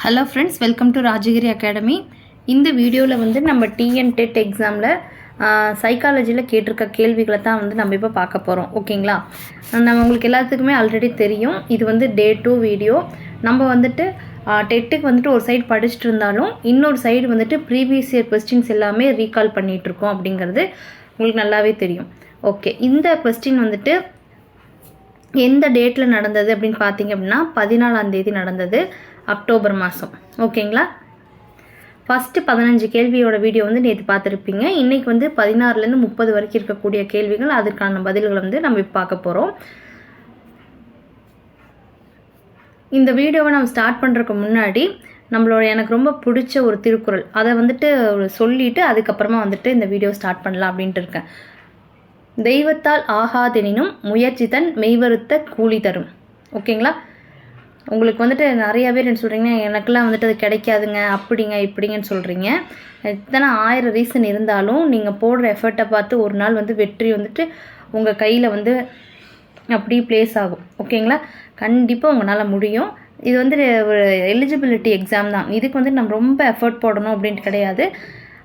Hello friends, welcome to Rajagiri academy. இந்த வீடியோவில் வந்து நம்ம டிஎன் டெட் எக்ஸாமில் சைக்காலஜியில் கேட்டிருக்க கேள்விகளை தான் வந்து நம்ம இப்போ பார்க்க போகிறோம். ஓகேங்களா? நம்ம உங்களுக்கு எல்லாத்துக்குமே ஆல்ரெடி தெரியும், இது வந்து டே 2 வீடியோ. நம்ம வந்துட்டு டெட்டுக்கு வந்துட்டு ஒரு சைடு படிச்சுட்டு இருந்தாலும் இன்னொரு சைடு வந்துட்டு ப்ரீவியஸ் இயர் கொஸ்டின்ஸ் எல்லாமே ரீகால் பண்ணிகிட்ருக்கோம் அப்படிங்கிறது உங்களுக்கு நல்லாவே தெரியும். ஓகே, இந்த கொஸ்டின் வந்துட்டு எந்த டேட்டில் நடந்தது அப்படின்னு பார்த்தீங்க அப்படின்னா 14ஆம் தேதி நடந்தது, அக்டோபர் மாதம். ஓகேங்களா? ஃபஸ்ட்டு 15 கேள்வியோட வீடியோ வந்து நேற்று பார்த்துருப்பீங்க. இன்றைக்கி வந்து 16லேருந்து 30 வரைக்கும் இருக்கக்கூடிய கேள்விகள், அதுக்கான பதில்களை வந்து நம்ம இப்போ பார்க்க போகிறோம். இந்த வீடியோவை நம்ம ஸ்டார்ட் பண்ணுறதுக்கு முன்னாடி நம்மளோட எனக்கு ரொம்ப பிடிச்ச ஒரு திருக்குறள் அதை வந்துட்டு சொல்லிவிட்டு அதுக்கப்புறமா வந்துட்டு இந்த வீடியோ ஸ்டார்ட் பண்ணலாம் அப்படின்ட்டு இருக்கேன். தெய்வத்தால் ஆகாதெனினும் முயற்சித்தன் மெய்வருத்த கூலி தரும். ஓகேங்களா? உங்களுக்கு வந்துட்டு நிறைய பேர் என்ன சொல்கிறீங்க, எனக்கெல்லாம் வந்துட்டு அது கிடைக்காதுங்க, அப்படிங்க இப்படிங்கன்னு சொல்கிறீங்க. இத்தனை 1000 ரீசன் இருந்தாலும் நீங்கள் போடுற எஃபர்ட்டை பார்த்து ஒரு நாள் வந்து வெற்றி வந்துட்டு உங்கள் கையில் வந்து அப்படி ப்ளேஸ் ஆகும். ஓகேங்களா? கண்டிப்பாக உங்களால் முடியும். இது வந்து ஒரு எலிஜிபிலிட்டி எக்ஸாம் தான். இதுக்கு வந்து நம்ம ரொம்ப எஃபர்ட் போடணும் அப்படின்ட்டு கிடையாது.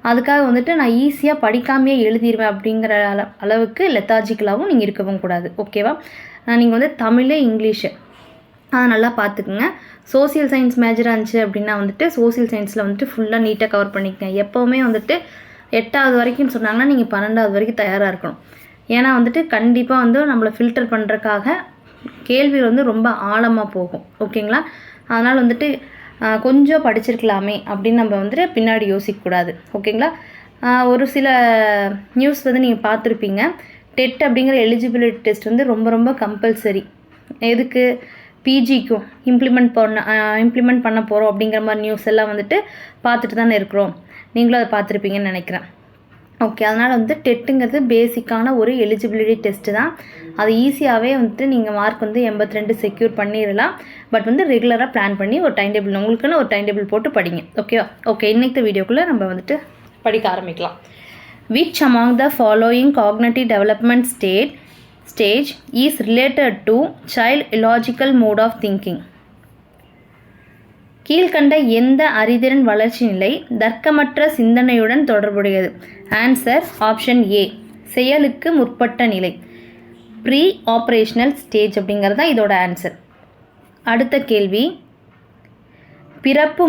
அதுக்காக வந்துட்டு நான் ஈஸியாக படிக்காமையே எழுதிடுவேன் அப்படிங்கிற அளவுக்கு லெத்தாஜிக்கலாகவும் நீங்கள் இருக்கவும் கூடாது. ஓகேவா? நீங்கள் வந்து தமிழ், இங்கிலீஷு அதை நல்லா பார்த்துக்குங்க. சோசியல் சயின்ஸ் மேஜராக இருந்துச்சு அப்படின்னா வந்துட்டு சோசியல் சயின்ஸில் வந்துட்டு ஃபுல்லாக நீட்டாக கவர் பண்ணிக்கங்க. எப்போவுமே வந்துட்டு 8வது வரைக்கும் சொன்னாங்கன்னா நீங்கள் 12வது வரைக்கும் தயாராக இருக்கணும். ஏன்னா வந்துட்டு கண்டிப்பாக வந்து நம்மளை ஃபில்டர் பண்ணுறதுக்காக கேள்விகள் வந்து ரொம்ப ஆழமாக போகும். ஓகேங்களா? அதனால் வந்துட்டு கொஞ்சம் படிச்சிருக்கலாமே அப்படின்னு நம்ம வந்துட்டு பின்னாடி யோசிக்கக்கூடாது. ஓகேங்களா? ஒரு சில நியூஸ் வந்து நீங்கள் பார்த்துருப்பீங்க. டெட் அப்படிங்கிற எலிஜிபிலிட்டி டெஸ்ட் வந்து ரொம்ப ரொம்ப கம்பல்சரி. எதுக்கு? பிஜிக்கும் இம்ப்ளிமெண்ட் பண்ண போகிறோம் அப்படிங்கிற மாதிரி நியூஸ் எல்லாம் வந்துட்டு பார்த்துட்டு தானே இருக்கிறோம். நீங்களும் அதை பார்த்துருப்பீங்கன்னு நினைக்கிறேன். ஓகே, அதனால் வந்து டெட்டுங்கிறது பேசிக்கான ஒரு எலிஜிபிலிட்டி டெஸ்ட்டு தான். அது ஈஸியாகவே வந்துட்டு நீங்கள் மார்க் வந்து 82 செக்யூர் பண்ணிடலாம். பட் வந்து ரெகுலராக பிளான் பண்ணி ஒரு டைம் டேபிள், உங்களுக்குன்னு ஒரு டைம் டேபிள் போட்டு படிங்க. ஓகேவா? ஓகே, இன்னைக்கு வீடியோக்குள்ளே நம்ம வந்துட்டு படிக்க ஆரம்பிக்கலாம். Which among the following cognitive development stage is related to child illogical mode of thinking? கீழ்கண்ட எந்த அறிதிறன் வளர்ச்சி நிலை தர்க்கமற்ற சிந்தனையுடன் தொடர்புடையது? ஆன்சர் ஆப்ஷன் ஏ, செயலுக்கு முற்பட்ட நிலை, ப்ரீ ஆப்ரேஷனல் ஸ்டேஜ் அப்படிங்கிறது தான் இதோட ஆன்சர். அடுத்த கேள்வி, பிறப்பு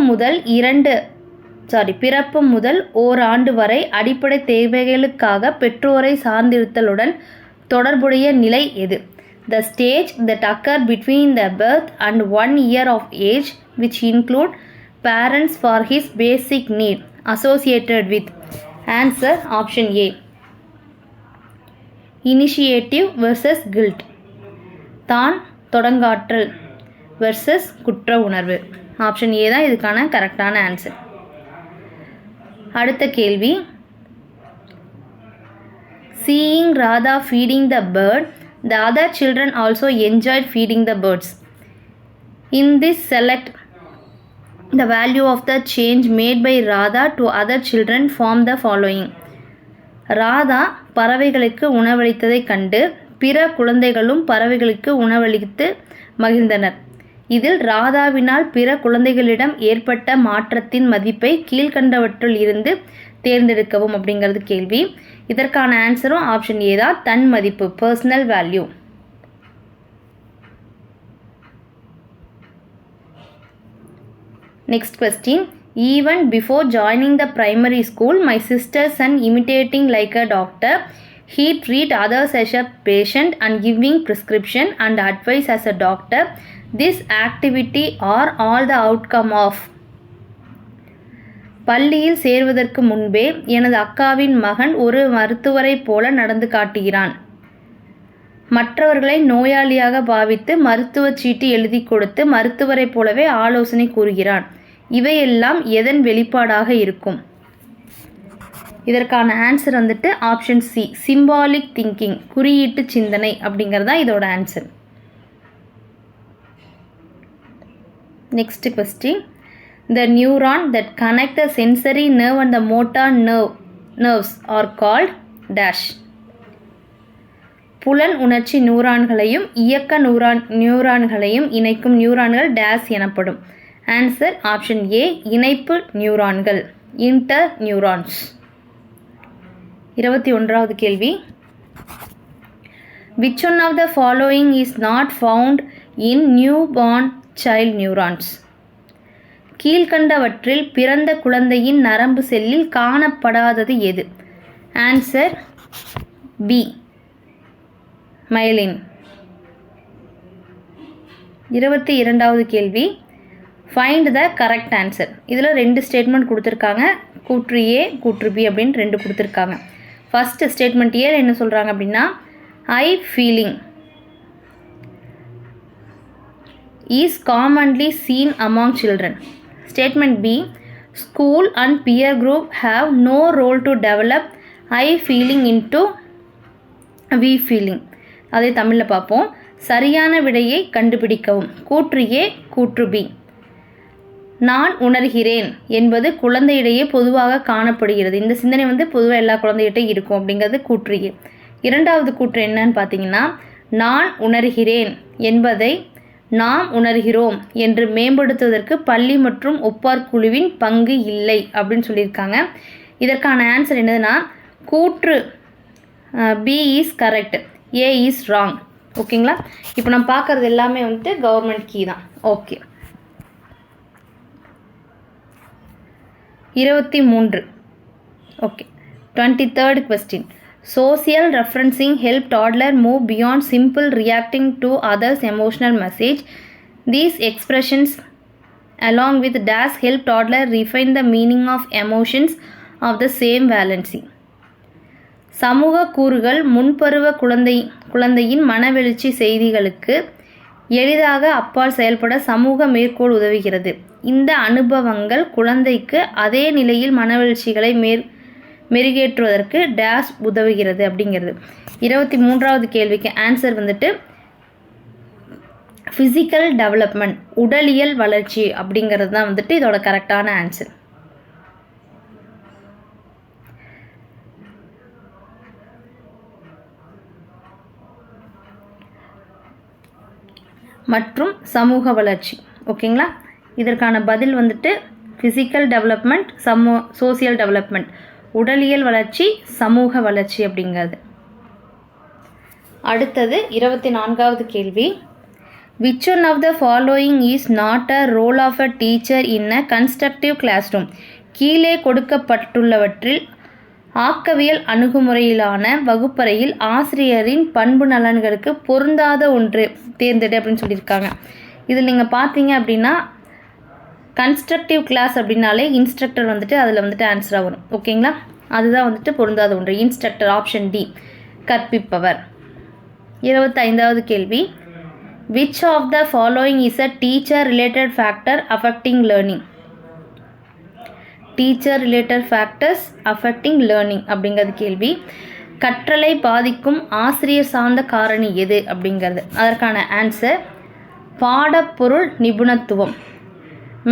முதல் ஓராண்டு வரை அடிப்படை தேவைகளுக்காக பெற்றோரை சார்ந்திருத்தலுடன் தொடர்புடைய நிலை எது? The stage that occur between the birth and 1 year of age, which include parents for his basic need associated with. Answer option A, initiative versus guilt, தான் தொடங்காற்றல் versus குற்ற உணர்வு. ஆப்ஷன் ஏ தான் இதுக்கான கரெக்டான ஆன்சர். அடுத்த கேள்வி, seeing Radha feeding the bird, the other children also enjoyed feeding the birds. In this, select the value of the change made by Radha to other children. Form the following. Radha பறவைகளுக்கு உணவளித்ததை கண்டு பிற குழந்தைகளும் பறவைகளுக்கு உணவளித்து மகிழ்ந்தனர். இதில் ராதாவினால் பிற குழந்தைகளிடம் ஏற்பட்ட மாற்றத்தின் மதிப்பை கீழ்கண்டவற்றுள் இருந்து தேர்ந்தெடுக்கவும் அப்படிங்கிறது கேள்வி. இதற்கான ஆன்சரும் ஆப்ஷன் ஏ தான், தன் மதிப்பு, personal value. Next question. Even before joining the primary school, my sister's son imitating like a doctor, he treat others as a patient and giving prescription and advice as a doctor. This activity are all the outcome of. பள்ளியில் சேர்வதற்கு முன்பே எனது அக்காவின் மகன் ஒரு மருத்துவரை போல நடந்து காட்டுகிறான். மற்றவர்களை நோயாளியாக பாவித்து மருத்துவ சீட்டு எழுதி கொடுத்து மருத்துவரை போலவே ஆலோசனை கூறுகிறான். இவையெல்லாம் எதன் வெளிப்பாடாக இருக்கும்? இதற்கான ஆன்சர் வந்துட்டு ஆப்ஷன் சி, சிம்பாலிக் திங்கிங், குறியீட்டு சிந்தனை அப்படிங்கிறது தான் இதோட answer. Next question, the neuron that connect the sensory nerve and the motor nerves are called dash. புலன் உணர்ச்சி நியூரான்களையும் இயக்க நியூரான்களையும் இணைக்கும் நியூரான்கள் டேஸ் எனப்படும். ஆன்சர் ஆப்ஷன் ஏ இணைப்பு நியூரான்கள், இன்டர் நியூரான்ஸ். 21வது கேள்வி. Which one of the following is not found in newborn child neurons? கீழ்கண்டவற்றில் பிறந்த குழந்தையின் நரம்பு செல்லில் காணப்படாதது எது? Answer B myelin. 22வது கேள்வி. Find the correct answer. இதில் 2 ஸ்டேட்மெண்ட் கொடுத்துருக்காங்க, கூற்று ஏ கூற்று பி அப்படின்னு 2 கொடுத்துருக்காங்க. ஃபர்ஸ்ட் ஸ்டேட்மெண்ட் ஏ என்ன சொல்கிறாங்க அப்படின்னா, ஐ feeling is commonly seen among children. Statement B, school and peer group have no role to develop I feeling into we feeling. அதை தமிழில் பார்ப்போம். சரியான விடையை கண்டுபிடிக்கவும். கூற்று ஏ கூற்று பி. நான் உணர்கிறேன் என்பது குழந்தையிடையே பொதுவாக காணப்படுகிறது. இந்த சிந்தனை பொதுவாக எல்லா குழந்தைகிட்டே இருக்கும் அப்படிங்கிறது கூற்று ஏ. 2வது கூற்று என்னன்னு பார்த்தீங்கன்னா, நான் உணர்கிறேன் என்பதை நாம் உணர்கிறோம் என்று மேம்படுத்துவதற்கு பள்ளி மற்றும் ஒப்பார் குழுவின் பங்கு இல்லை அப்படின்னு சொல்லியிருக்காங்க. இதற்கான ஆன்சர் என்னதுன்னா, கூற்று B is correct, A is wrong. ஓகேங்களா? இப்போ நம்ம பார்க்குறது எல்லாமே கவர்மெண்ட் கீ தான். Okay. 23. Okay. 23rd question. Social referencing help toddler move beyond simple reacting to others' emotional message. These expressions along with dash help toddler refine the meaning of emotions of the same valency. சமூக கூறுகள் முன்பருவ குழந்தையின் மனவெழுச்சி செய்திகளுக்கு எளிதாக அப்பால் செயல்பட சமூக மேற்கோள் உதவுகிறது. இந்த அனுபவங்கள் குழந்தைக்கு அதே நிலையில் மனவெழுச்சிகளை மெருகேற்றுவதற்கு டேஷ் உதவுகிறது அப்படிங்கிறது. 23வது கேள்விக்கு ஆன்சர் ஃபிசிக்கல் டெவலப்மெண்ட், உடலியல் வளர்ச்சி அப்படிங்கிறது தான் இதோட கரெக்டான ஆன்சர். மற்றும் சமூக வளர்ச்சி. ஓகேங்களா? இதற்கான பதில் ஃபிசிக்கல் டெவலப்மெண்ட், சோசியல் டெவலப்மெண்ட், உடலியல் வளர்ச்சி, சமூக வளர்ச்சி அப்படிங்கிறது. அடுத்தது 24வது கேள்வி. Which one of the following is not a role of a teacher in a constructive classroom? கீழே கொடுக்கப்பட்டுள்ளவற்றில் ஆக்கவியல் அணுகுமுறையிலான வகுப்பறையில் ஆசிரியரின் பண்பு நலன்களுக்கு பொருந்தாத ஒன்று தேர்ந்தெடு அப்படின்னு சொல்லியிருக்காங்க. இதில் நீங்கள் பார்த்தீங்க அப்படின்னா, கன்ஸ்ட்ரக்டிவ் கிளாஸ் அப்படின்னாலே இன்ஸ்ட்ரக்டர் அதில் ஆன்சராக வரும். ஓகேங்களா? அதுதான் பொருந்தாத ஒன்று. இன்ஸ்ட்ரக்டர் ஆப்ஷன் டி கற்பிப்பவர். 25வது கேள்வி. Which of the following is a teacher related factor affecting learning? Teacher related factors affecting learning அப்படிங்கிறது கேள்வி. கற்றலை பாதிக்கும் ஆசிரியர் சார்ந்த காரணி எது அப்படிங்கிறது. அதற்கான ஆன்சர் பாடப்பொருள் நிபுணத்துவம்,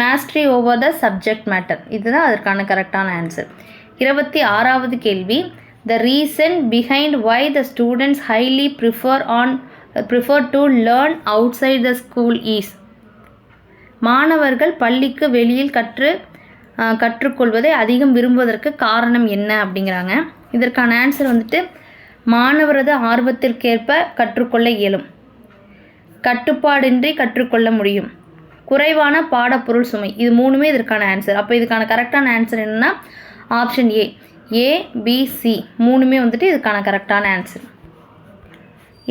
mastery over the subject matter. இதுதான் அதற்கான கரெக்டான ஆன்சர். 26வது கேள்வி. The reason behind why the students highly prefer to learn outside the school is. மாணவர்கள் பள்ளிக்கு வெளியில் கற்றுக்கொள்வதை அதிகம் விரும்புவதற்கு காரணம் என்ன அப்படிங்கிறாங்க. இதற்கான ஆன்சர் மாணவரது ஆர்வத்திற்கேற்ப கற்றுக்கொள்ள இயலும், கட்டுப்பாடின்றி கற்றுக்கொள்ள முடியும், குறைவான பாடப்பொருள் சுமை. இது 3மே இதற்கான ஆன்சர். அப்போ இதுக்கான கரெக்டான ஆன்சர் என்னன்னா ஆப்ஷன் ஏ, ஏபிசி 3மே இதுக்கான கரெக்டான answer.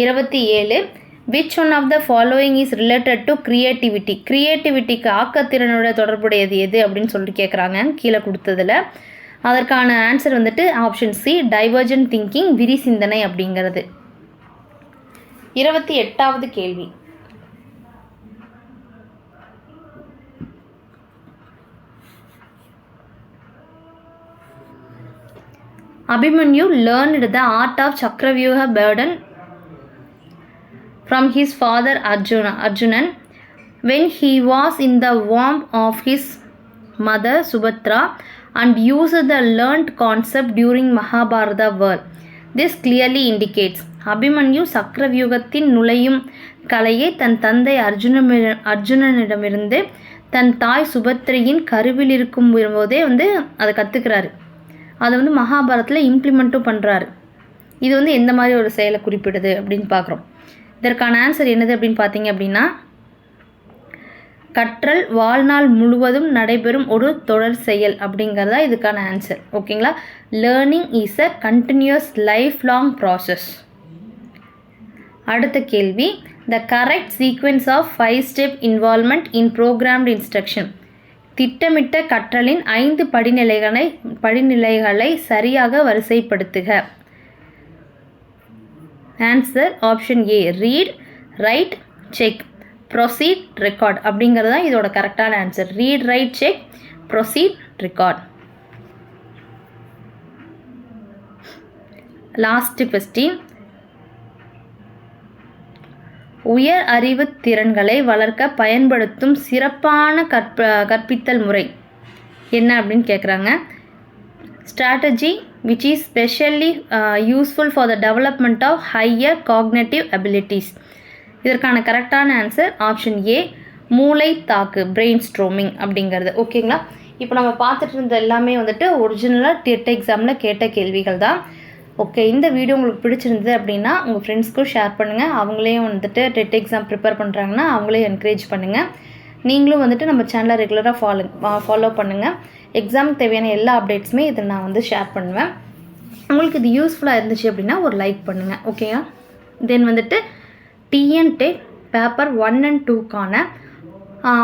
27. Which one of the following is related to creativity? கிரியேட்டிவிட்டிக்கு ஆக்கத்திறனோட தொடர்புடையது எது அப்படின்னு சொல்லிட்டு கேட்குறாங்க கீழே கொடுத்ததில். அதற்கான answer option C divergent thinking, விரி சிந்தனை அப்படிங்கிறது. 28வது கேள்வி. Abhimanyu learned the art of Chakravyuha burden from his father Arjunan when he was in the womb of his mother Subhadra and used the learnt concept during Mahabharata war. This clearly indicates Abhimanyu சக்கரவியூகத்தின் நுழையும் கலையை தன் தந்தை அர்ஜுனனிடமிருந்து தன் தாய் சுபத்திரையின் கருவில் இருக்கும் போதே வந்து அதை கற்றுக்கிறாரு. அதை வந்து மகாபாரதத்தில் இம்ப்ளிமெண்ட்டும் பண்ணுறாரு. இது வந்து எந்த மாதிரி ஒரு செயலை குறிப்பிடுது அப்படின்னு பார்க்குறோம். இதற்கான ஆன்சர் என்னது அப்படின்னு பார்த்தீங்க அப்படின்னா, கற்றல் வாழ்நாள் முழுவதும் நடைபெறும் ஒரு தொடர் செயல் அப்படிங்கிறதா இதுக்கான ஆன்சர். ஓகேங்களா? Learning is a continuous life long process. அடுத்த கேள்வி, the correct sequence of 5 step involvement in programmed instruction. திட்டமிட்ட கற்றலின் 5 படிநிலைகளை சரியாக வரிசைப்படுத்துக. Answer option A, read, write, check, proceed, record அப்படிங்கிறது தான் இதோட கரெக்டான answer. Read, write, check, proceed, record. Last question, உயர் அறிவு திறன்களை வளர்க்க பயன்படுத்தும் சிறப்பான கற்பித்தல் முறை என்ன அப்படின்னு கேட்குறாங்க. Strategy which is specially useful for the development of higher cognitive abilities. இதற்கான கரெக்டான ஆன்சர் ஆப்ஷன் ஏ, மூளை தாக்கு, பிரெயின் ஸ்ட்ரோமிங் அப்படிங்கிறது. ஓகேங்களா? இப்போ நம்ம பார்த்துட்டு இருந்த எல்லாமே வந்துட்டு ஒரிஜினலாக டெட் எக்ஸாமில் கேட்ட கேள்விகள் தான். ஓகே, இந்த வீடியோ உங்களுக்கு பிடிச்சிருந்தது அப்படின்னா உங்கள் ஃப்ரெண்ட்ஸ்க்கும் ஷேர் பண்ணுங்கள். அவங்களையும் வந்துட்டு டெட் எக்ஸாம் ப்ரிப்பேர் பண்ணுறாங்கன்னா அவங்களையும் என்கரேஜ் பண்ணுங்கள். நீங்களும் வந்துட்டு நம்ம சேனலை ரெகுலராக ஃபாலோ பண்ணுங்கள். எக்ஸாமுக்கு தேவையான எல்லா அப்டேட்ஸுமே இதில் நான் வந்து ஷேர் பண்ணுவேன். உங்களுக்கு இது யூஸ்ஃபுல்லாக இருந்துச்சு அப்படின்னா ஒரு லைக் பண்ணுங்கள். ஓகேயா? தென் வந்துட்டு டிஎன் டெட் பேப்பர் 1 and 2க்கான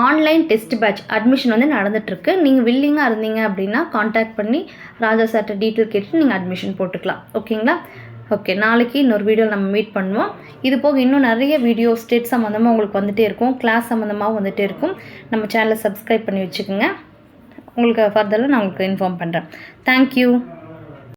ஆன்லைன் டெஸ்ட் பேட்ச் அட்மிஷன் வந்து நடந்துகிட்ருக்கு. நீங்கள் வில்லிங்காக இருந்தீங்க அப்படின்னா காண்டாக்ட் பண்ணி ராஜா சார்ட்ட டீட்டெயில் கேட்டு நீங்கள் அட்மிஷன் போட்டுக்கலாம். ஓகேங்களா? ஓகே, நாளைக்கு இன்னொரு வீடியோவில் நம்ம மீட் பண்ணுவோம். இது போக இன்னும் நிறைய வீடியோ ஸ்டேட் சம்மந்தமாக உங்களுக்கு வந்துகிட்டே இருக்கும், கிளாஸ் சம்மந்தமாகவும் வந்துகிட்டே இருக்கும். நம்ம சேனலை சப்ஸ்கிரைப் பண்ணி வச்சுக்கோங்க. உங்களுக்கு ஃபர்தரில் நான் உங்களுக்கு இன்ஃபார்ம் பண்ணுறேன். தேங்க்யூ.